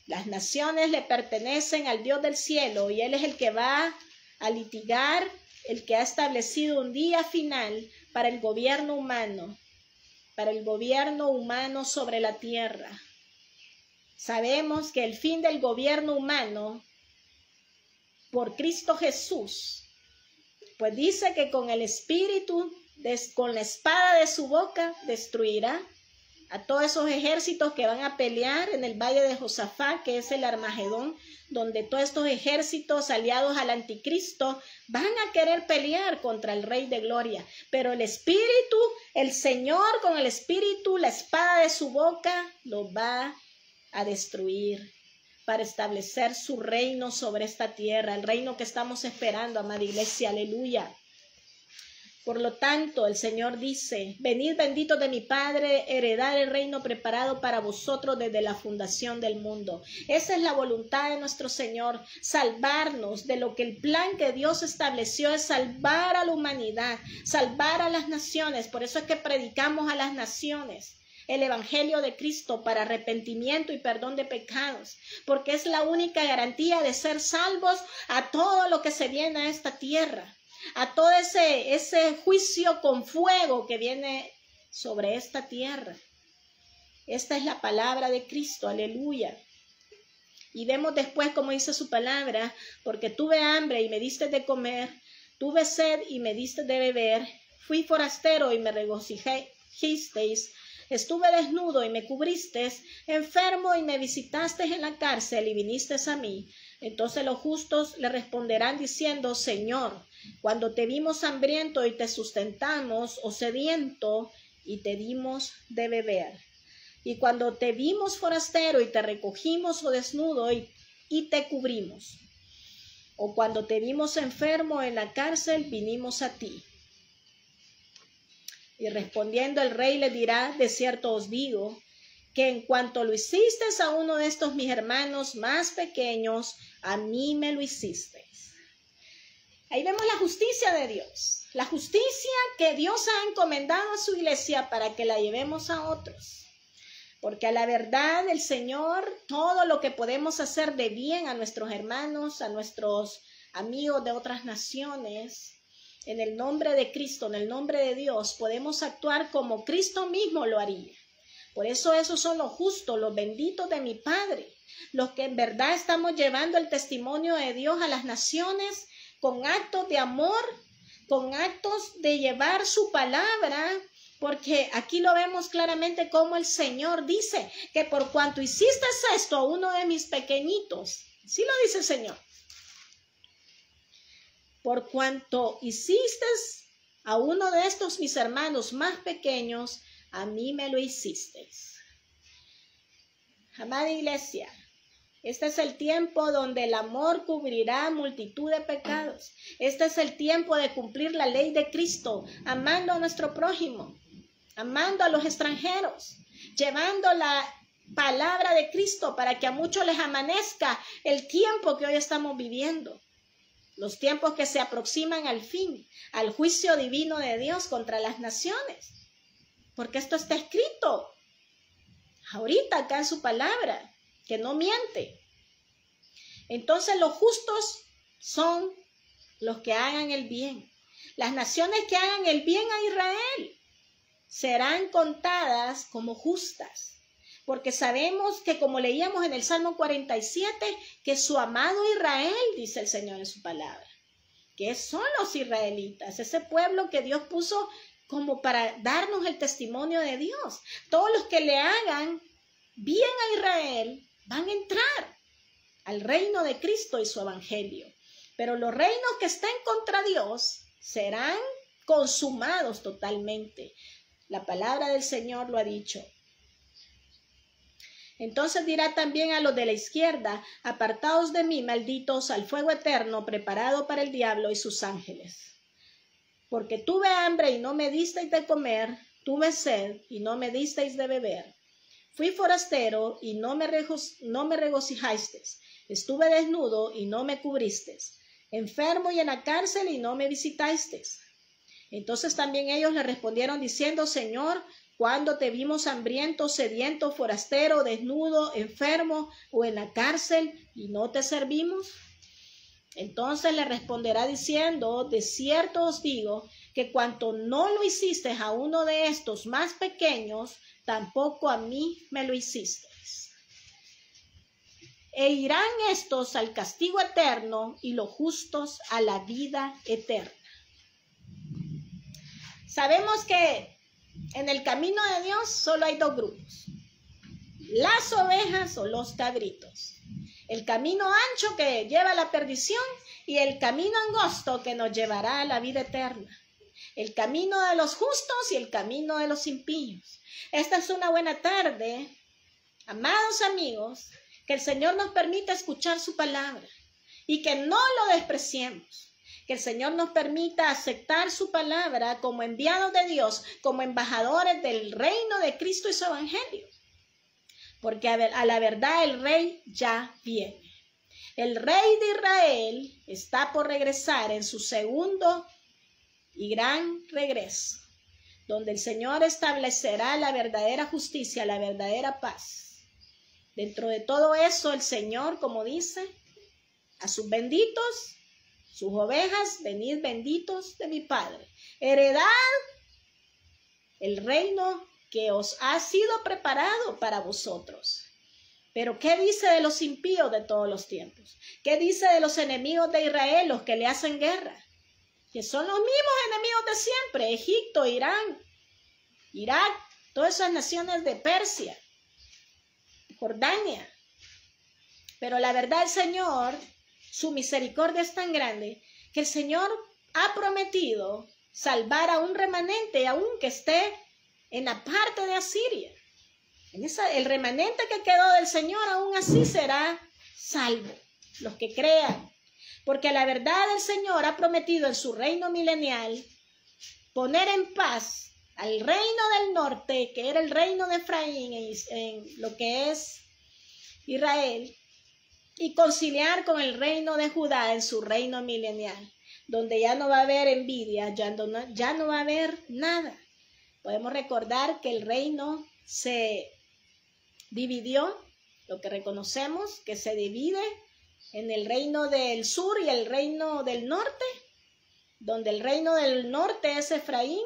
Las naciones le pertenecen al Dios del cielo, y Él es el que va a litigar, el que ha establecido un día final para el gobierno humano sobre la tierra. Sabemos que el fin del gobierno humano por Cristo Jesús, pues dice que con el Espíritu, con la espada de su boca, destruirá a todos esos ejércitos que van a pelear en el valle de Josafat, que es el Armagedón, donde todos estos ejércitos aliados al anticristo van a querer pelear contra el Rey de Gloria. Pero el Espíritu, el Señor con el Espíritu, la espada de su boca, los va a destruir. para establecer su reino sobre esta tierra, el reino que estamos esperando, amada iglesia, aleluya. Por lo tanto, el Señor dice, venid benditos de mi Padre, heredad el reino preparado para vosotros desde la fundación del mundo. Esa es la voluntad de nuestro Señor, salvarnos de lo que el plan que Dios estableció es salvar a la humanidad, salvar a las naciones. Por eso es que predicamos a las naciones el evangelio de Cristo para arrepentimiento y perdón de pecados, porque es la única garantía de ser salvos a todo lo que se viene a esta tierra, a todo ese juicio con fuego que viene sobre esta tierra. Esta es la palabra de Cristo, aleluya. Y vemos después como dice su palabra, porque tuve hambre y me diste de comer, tuve sed y me diste de beber, fui forastero y me regocijasteis, estuve desnudo y me cubristeis, enfermo y me visitasteis en la cárcel y vinisteis a mí. Entonces los justos le responderán diciendo, Señor, cuando te vimos hambriento y te sustentamos, o sediento y te dimos de beber. Y cuando te vimos forastero y te recogimos, o desnudo y te cubrimos. O cuando te vimos enfermo en la cárcel, vinimos a ti. Y respondiendo el rey le dirá, de cierto os digo, que en cuanto lo hiciste a uno de estos mis hermanos más pequeños, a mí me lo hiciste. Ahí vemos la justicia de Dios, la justicia que Dios ha encomendado a su iglesia para que la llevemos a otros. Porque a la verdad del Señor, todo lo que podemos hacer de bien a nuestros hermanos, a nuestros amigos de otras naciones, en el nombre de Cristo, en el nombre de Dios, podemos actuar como Cristo mismo lo haría. Por eso esos son los justos, los benditos de mi Padre, los que en verdad estamos llevando el testimonio de Dios a las naciones con actos de amor, con actos de llevar su palabra, porque aquí lo vemos claramente como el Señor dice que por cuanto hiciste esto a uno de mis pequeñitos, sí lo dice el Señor, por cuanto hiciste a uno de estos mis hermanos más pequeños, a mí me lo hicisteis. Amada iglesia, este es el tiempo donde el amor cubrirá multitud de pecados. Este es el tiempo de cumplir la ley de Cristo, amando a nuestro prójimo, amando a los extranjeros, llevando la palabra de Cristo para que a muchos les amanezca el tiempo que hoy estamos viviendo. Los tiempos que se aproximan al fin, al juicio divino de Dios contra las naciones. Porque esto está escrito ahorita acá en su palabra, que no miente. Entonces los justos son los que hagan el bien. Las naciones que hagan el bien a Israel serán contadas como justas. Porque sabemos que, como leíamos en el Salmo 47, que su amado Israel, dice el Señor en su palabra, que son los israelitas, ese pueblo que Dios puso como para darnos el testimonio de Dios. Todos los que le hagan bien a Israel van a entrar al reino de Cristo y su evangelio. Pero los reinos que estén contra Dios serán consumados totalmente. La palabra del Señor lo ha dicho. Entonces dirá también a los de la izquierda, apartaos de mí, malditos, al fuego eterno preparado para el diablo y sus ángeles. Porque tuve hambre y no me disteis de comer, tuve sed y no me disteis de beber. Fui forastero y no me regocijasteis. Estuve desnudo y no me cubristeis. Enfermo y en la cárcel y no me visitasteis. Entonces también ellos le respondieron diciendo, Señor, ¿cuándo te vimos hambriento, sediento, forastero, desnudo, enfermo o en la cárcel y no te servimos? Entonces le responderá diciendo, de cierto os digo, que cuanto no lo hiciste a uno de estos más pequeños, tampoco a mí me lo hicisteis. E irán estos al castigo eterno y los justos a la vida eterna. Sabemos que en el camino de Dios solo hay dos grupos, las ovejas o los cabritos. El camino ancho que lleva a la perdición y el camino angosto que nos llevará a la vida eterna. El camino de los justos y el camino de los impíos. Esta es una buena tarde, amados amigos, Que el Señor nos permita escuchar su palabra y que no lo despreciemos. Que el Señor nos permita aceptar su palabra como enviados de Dios, como embajadores del reino de Cristo y su evangelio. Porque a la verdad el rey ya viene. El rey de Israel está por regresar en su segundo y gran regreso, donde el Señor establecerá la verdadera justicia, la verdadera paz. Dentro de todo eso, el Señor, como dice, a sus benditos, sus ovejas, venid benditos de mi Padre. Heredad el reino que os ha sido preparado para vosotros. Pero ¿qué dice de los impíos de todos los tiempos? ¿Qué dice de los enemigos de Israel, los que le hacen guerra? Que son los mismos enemigos de siempre: Egipto, Irán, Irak, todas esas naciones de Persia, Jordania. Pero la verdad, el Señor, su misericordia es tan grande que el Señor ha prometido salvar a un remanente, aunque esté en la parte de Asiria. El remanente que quedó del Señor aún así será salvo, los que crean. Porque la verdad, el Señor ha prometido en su reino milenial poner en paz al reino del norte, que era el reino de Efraín en lo que es Israel, y conciliar con el reino de Judá en su reino milenial, donde ya no va a haber envidia, ya no va a haber nada. Podemos recordar que el reino se dividió, lo que reconocemos que se divide en el reino del sur y el reino del norte, donde el reino del norte es Efraín,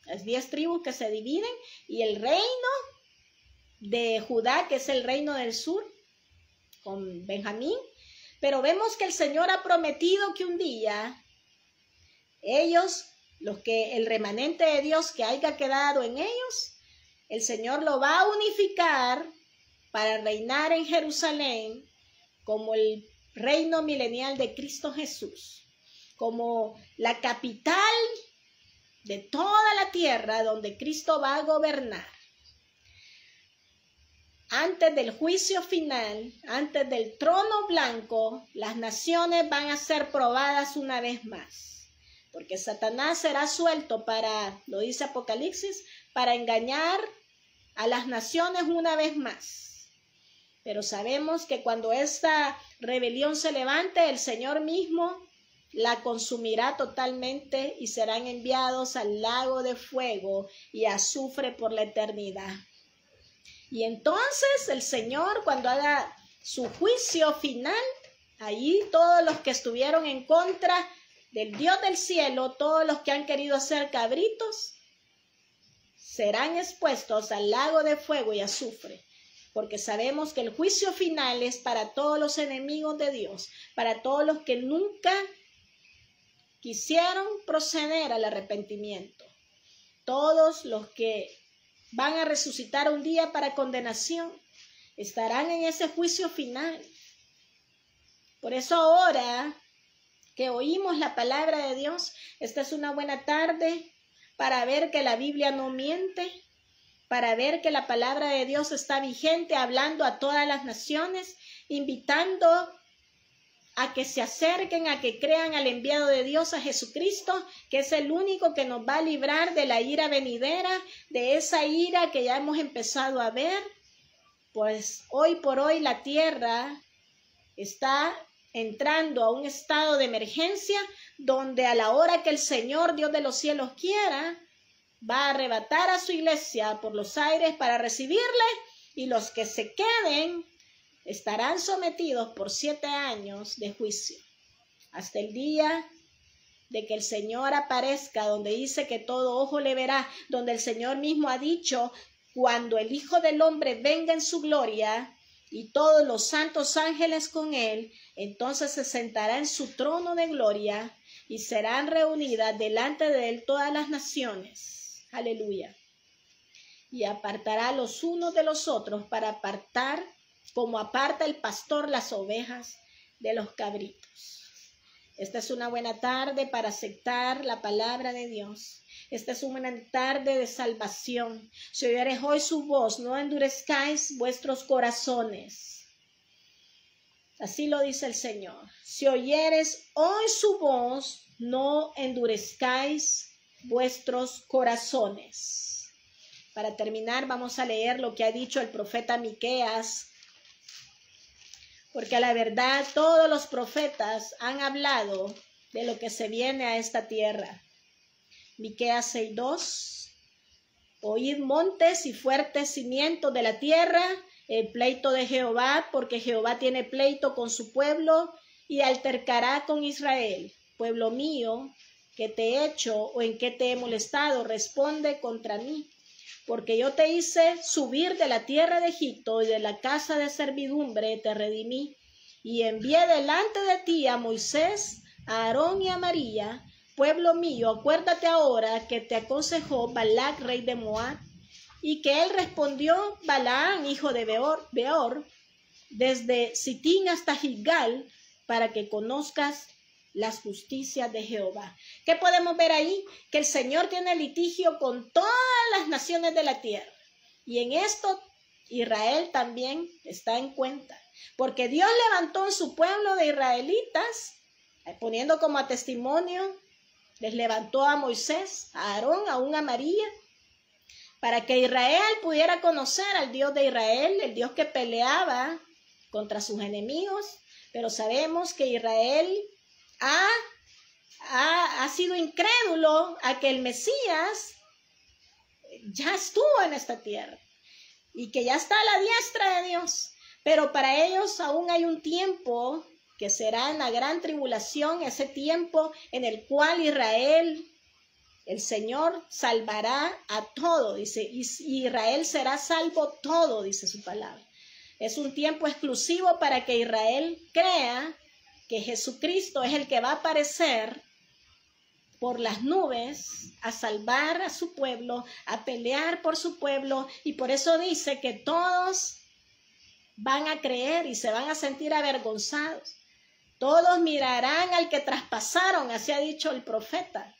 las 10 tribus que se dividen, y el reino de Judá, que es el reino del sur, con Benjamín. Pero vemos que el Señor ha prometido que un día ellos, el remanente de Dios que haya quedado en ellos, el Señor lo va a unificar para reinar en Jerusalén como el reino milenial de Cristo Jesús, como la capital de toda la tierra donde Cristo va a gobernar. Antes del juicio final, antes del trono blanco, las naciones van a ser probadas una vez más, porque Satanás será suelto lo dice Apocalipsis, para engañar a las naciones una vez más. Pero sabemos que cuando esta rebelión se levante, el Señor mismo la consumirá totalmente y serán enviados al lago de fuego y azufre por la eternidad. Y entonces el Señor, cuando haga su juicio final, ahí todos los que estuvieron en contra del Dios del cielo, todos los que han querido ser cabritos, serán expuestos al lago de fuego y azufre, porque sabemos que el juicio final es para todos los enemigos de Dios, para todos los que nunca quisieron proceder al arrepentimiento, todos los que van a resucitar un día para condenación, estarán en ese juicio final. Por eso ahora que oímos la palabra de Dios, esta es una buena tarde para ver que la Biblia no miente, para ver que la palabra de Dios está vigente, hablando a todas las naciones, invitando a que se acerquen, a que crean al enviado de Dios, a Jesucristo, que es el único que nos va a librar de la ira venidera, de esa ira que ya hemos empezado a ver. Pues hoy por hoy la tierra está entrando a un estado de emergencia, donde a la hora que el Señor, Dios de los cielos, quiera, va a arrebatar a su iglesia por los aires para recibirle, y los que se queden estarán sometidos por 7 años de juicio, hasta el día de que el Señor aparezca, donde dice que todo ojo le verá, donde el Señor mismo ha dicho, cuando el Hijo del Hombre venga en su gloria y todos los santos ángeles con él, entonces se sentará en su trono de gloria y serán reunidas delante de él todas las naciones. Aleluya. Y apartará los unos de los otros para apartar, como aparta el pastor las ovejas de los cabritos. Esta es una buena tarde para aceptar la palabra de Dios. Esta es una buena tarde de salvación. Si oyeres hoy su voz, no endurezcáis vuestros corazones. Así lo dice el Señor. Si oyeres hoy su voz, no endurezcáis vuestros corazones. Para terminar, vamos a leer lo que ha dicho el profeta Miqueas, porque a la verdad todos los profetas han hablado de lo que se viene a esta tierra. Miqueas 6:2. Oíd montes y fuertes cimientos de la tierra, el pleito de Jehová, porque Jehová tiene pleito con su pueblo y altercará con Israel. Pueblo mío, ¿qué te he hecho o en qué te he molestado? Responde contra mí. Porque yo te hice subir de la tierra de Egipto y de la casa de servidumbre te redimí. Y envié delante de ti a Moisés, a Aarón y a María. Pueblo mío, acuérdate ahora que te aconsejó Balac, rey de Moab, y que él respondió Balaán, hijo de Beor, desde Sitín hasta Gilgal, para que conozcas las justicias de Jehová. ¿Qué podemos ver ahí? Que el Señor tiene litigio con todas las naciones de la tierra. Y en esto Israel también está en cuenta. Porque Dios levantó en su pueblo de israelitas, poniendo como a testimonio, les levantó a Moisés, a Aarón, aún a María, para que Israel pudiera conocer al Dios de Israel, el Dios que peleaba contra sus enemigos. Pero sabemos que Israel ha sido incrédulo a que el Mesías ya estuvo en esta tierra y que ya está a la diestra de Dios. Pero para ellos aún hay un tiempo que será en la gran tribulación, ese tiempo en el cual Israel, el Señor, salvará a todo, dice, y Israel será salvo todo, dice su palabra. Es un tiempo exclusivo para que Israel crea que Jesucristo es el que va a aparecer por las nubes a salvar a su pueblo, a pelear por su pueblo, y por eso dice que todos van a creer y se van a sentir avergonzados. Todos mirarán al que traspasaron, así ha dicho el profeta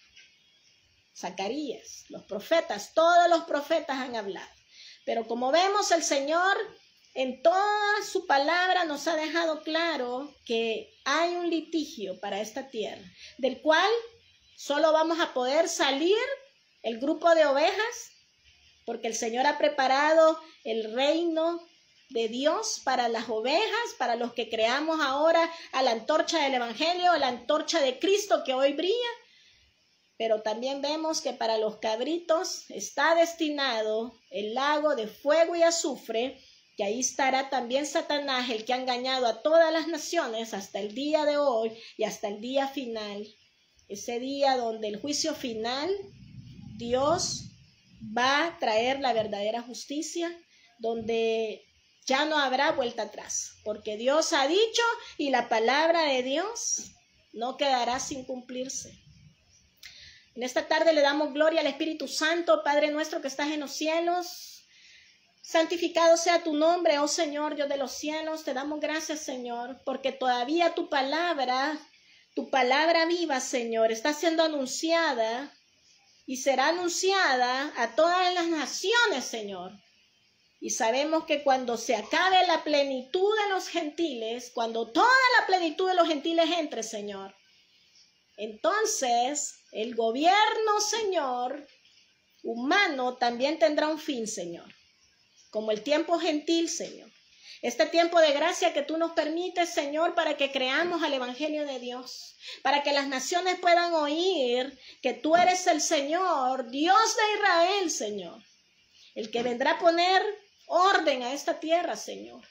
Zacarías. Los profetas, todos los profetas han hablado. Pero como vemos, el Señor en toda su palabra nos ha dejado claro que hay un litigio para esta tierra, del cual solo vamos a poder salir el grupo de ovejas, porque el Señor ha preparado el reino de Dios para las ovejas, para los que creamos ahora a la antorcha del Evangelio, a la antorcha de Cristo que hoy brilla. Pero también vemos que para los cabritos está destinado el lago de fuego y azufre, que ahí estará también Satanás, el que ha engañado a todas las naciones hasta el día de hoy y hasta el día final. Ese día donde el juicio final, Dios va a traer la verdadera justicia, donde ya no habrá vuelta atrás, porque Dios ha dicho y la palabra de Dios no quedará sin cumplirse. En esta tarde le damos gloria al Espíritu Santo. Padre nuestro que estás en los cielos, santificado sea tu nombre, oh Señor, Dios de los cielos. Te damos gracias, Señor, porque todavía tu palabra viva, Señor, está siendo anunciada y será anunciada a todas las naciones, Señor. Y sabemos que cuando se acabe la plenitud de los gentiles, cuando toda la plenitud de los gentiles entre, Señor, entonces el gobierno, Señor, humano también tendrá un fin, Señor, como el tiempo gentil, Señor. Este tiempo de gracia que tú nos permites, Señor, para que creamos al Evangelio de Dios, para que las naciones puedan oír que tú eres el Señor, Dios de Israel, Señor, el que vendrá a poner orden a esta tierra, Señor.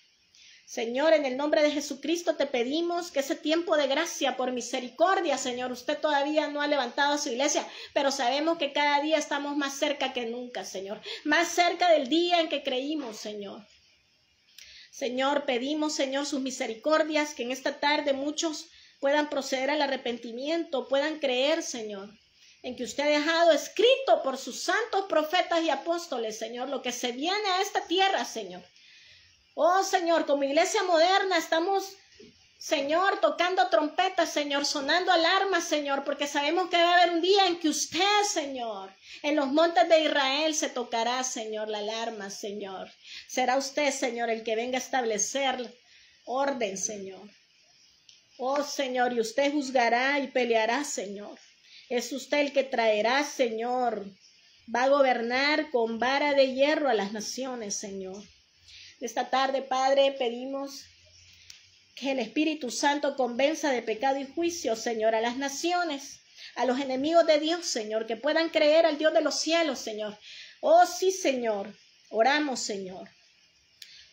Señor, en el nombre de Jesucristo te pedimos que ese tiempo de gracia, por misericordia, Señor, usted todavía no ha levantado a su iglesia, pero sabemos que cada día estamos más cerca que nunca, Señor, más cerca del día en que creímos, Señor. Señor, pedimos, Señor, sus misericordias, que en esta tarde muchos puedan proceder al arrepentimiento, puedan creer, Señor, en que usted ha dejado escrito por sus santos profetas y apóstoles, Señor, lo que se viene a esta tierra, Señor. Oh, Señor, como iglesia moderna estamos, Señor, tocando trompetas, Señor, sonando alarmas, Señor, porque sabemos que va a haber un día en que usted, Señor, en los montes de Israel se tocará, Señor, la alarma, Señor. Será usted, Señor, el que venga a establecer orden, Señor. Oh, Señor, y usted juzgará y peleará, Señor. Es usted el que traerá, Señor. Va a gobernar con vara de hierro a las naciones, Señor. Esta tarde, Padre, pedimos que el Espíritu Santo convenza de pecado y juicio, Señor, a las naciones, a los enemigos de Dios, Señor, que puedan creer al Dios de los cielos, Señor. Oh, sí, Señor. Oramos, Señor.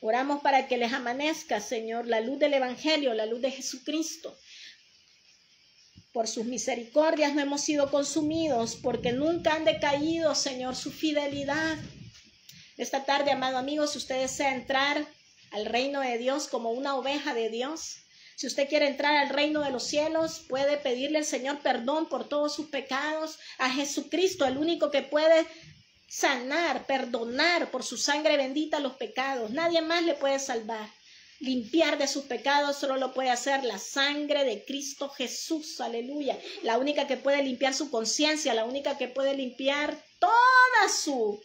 Oramos para que les amanezca, Señor, la luz del Evangelio, la luz de Jesucristo. Por sus misericordias no hemos sido consumidos, porque nunca han decaído, Señor, su fidelidad. Esta tarde, amado amigo, si usted desea entrar al reino de Dios como una oveja de Dios, si usted quiere entrar al reino de los cielos, puede pedirle al Señor perdón por todos sus pecados, a Jesucristo, el único que puede sanar, perdonar por su sangre bendita los pecados. Nadie más le puede salvar. Limpiar de sus pecados solo lo puede hacer la sangre de Cristo Jesús, aleluya. La única que puede limpiar su conciencia, la única que puede limpiar toda su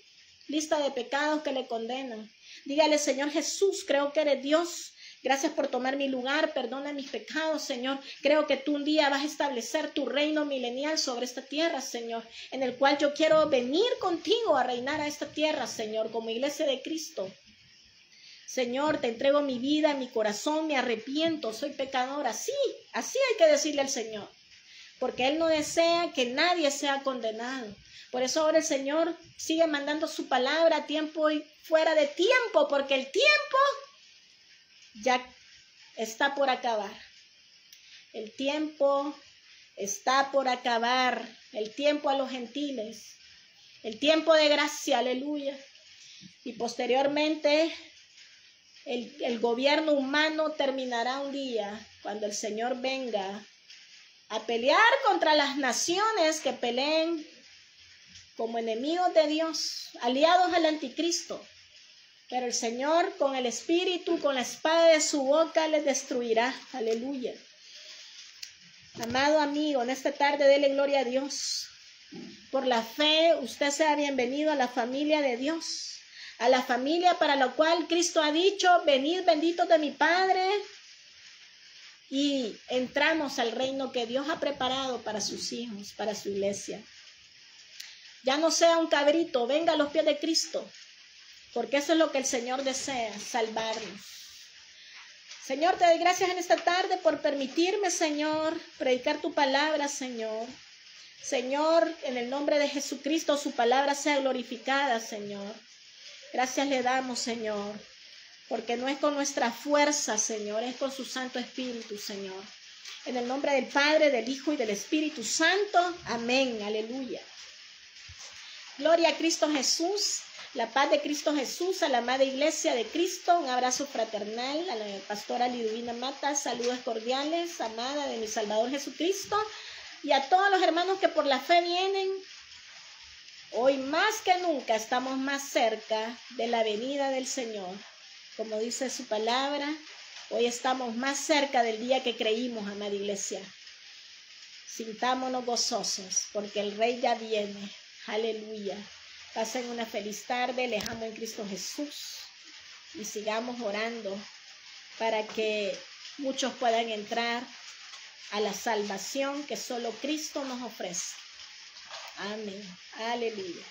lista de pecados que le condenan. Dígale, Señor Jesús, creo que eres Dios. Gracias por tomar mi lugar, perdona mis pecados, Señor. Creo que tú un día vas a establecer tu reino milenial sobre esta tierra, Señor, en el cual yo quiero venir contigo a reinar a esta tierra, Señor, como iglesia de Cristo. Señor, te entrego mi vida, mi corazón, me arrepiento, soy pecadora. Así hay que decirle al Señor, porque Él no desea que nadie sea condenado. Por eso ahora el Señor sigue mandando su palabra a tiempo y fuera de tiempo, porque el tiempo ya está por acabar. El tiempo está por acabar. El tiempo a los gentiles. El tiempo de gracia, aleluya. Y posteriormente el gobierno humano terminará un día cuando el Señor venga a pelear contra las naciones que peleen como enemigos de Dios, aliados al anticristo. Pero el Señor con el Espíritu, con la espada de su boca, les destruirá. Aleluya. Amado amigo, en esta tarde dele gloria a Dios. Por la fe, usted sea bienvenido a la familia de Dios. A la familia para la cual Cristo ha dicho, venid benditos de mi Padre. Y entramos al reino que Dios ha preparado para sus hijos, para su iglesia. Ya no sea un cabrito, venga a los pies de Cristo. Porque eso es lo que el Señor desea, salvarnos. Señor, te doy gracias en esta tarde por permitirme, Señor, predicar tu palabra, Señor. Señor, en el nombre de Jesucristo, su palabra sea glorificada, Señor. Gracias le damos, Señor, porque no es con nuestra fuerza, Señor, es con su Santo Espíritu, Señor. En el nombre del Padre, del Hijo y del Espíritu Santo. Amén, aleluya. Gloria a Cristo Jesús. La paz de Cristo Jesús, a la amada iglesia de Cristo, un abrazo fraternal, a la pastora Liduvina Mata, saludos cordiales, amada de mi Salvador Jesucristo, y a todos los hermanos que por la fe vienen. Hoy más que nunca estamos más cerca de la venida del Señor. Como dice su palabra, hoy estamos más cerca del día que creímos, amada iglesia. Sintámonos gozosos, porque el Rey ya viene. Aleluya. Pasen una feliz tarde, les amo en Cristo Jesús y sigamos orando para que muchos puedan entrar a la salvación que solo Cristo nos ofrece. Amén. Aleluya.